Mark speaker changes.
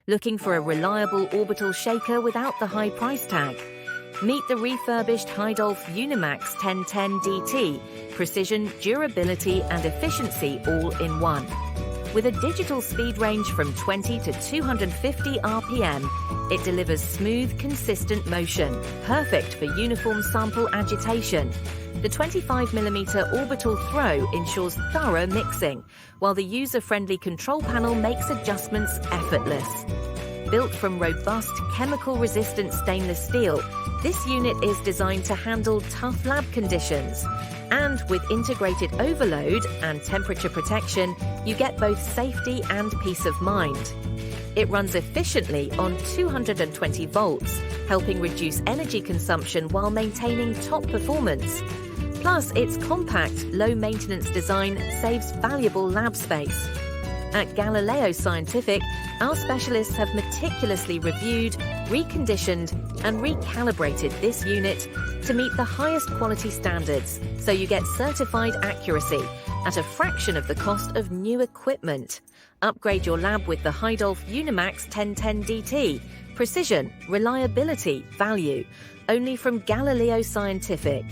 Speaker 1: Looking for a reliable orbital shaker without the high price tag? Meet the refurbished Heidoph Unimax 1010 DT, precision, durability and efficiency all in one. With a digital speed range from 20 to 250 RPM, it delivers smooth, consistent motion, perfect for uniform sample agitation. The 25mm orbital throw ensures thorough mixing, while the user-friendly control panel makes adjustments effortless. Built from robust, chemical-resistant stainless steel, this unit is designed to handle tough lab conditions. And with integrated overload and temperature protection, you get both safety and peace of mind. It runs efficiently on 220 volts, helping reduce energy consumption while maintaining top performance. Plus, its compact, low-maintenance design saves valuable lab space. At Galileo Scientific, our specialists have meticulously reviewed, reconditioned, and recalibrated this unit to meet the highest quality standards, so you get certified accuracy at a fraction of the cost of new equipment. Upgrade your lab with the Heidoph Unimax 1010 DT. Precision, reliability, value. Only from Galileo Scientific.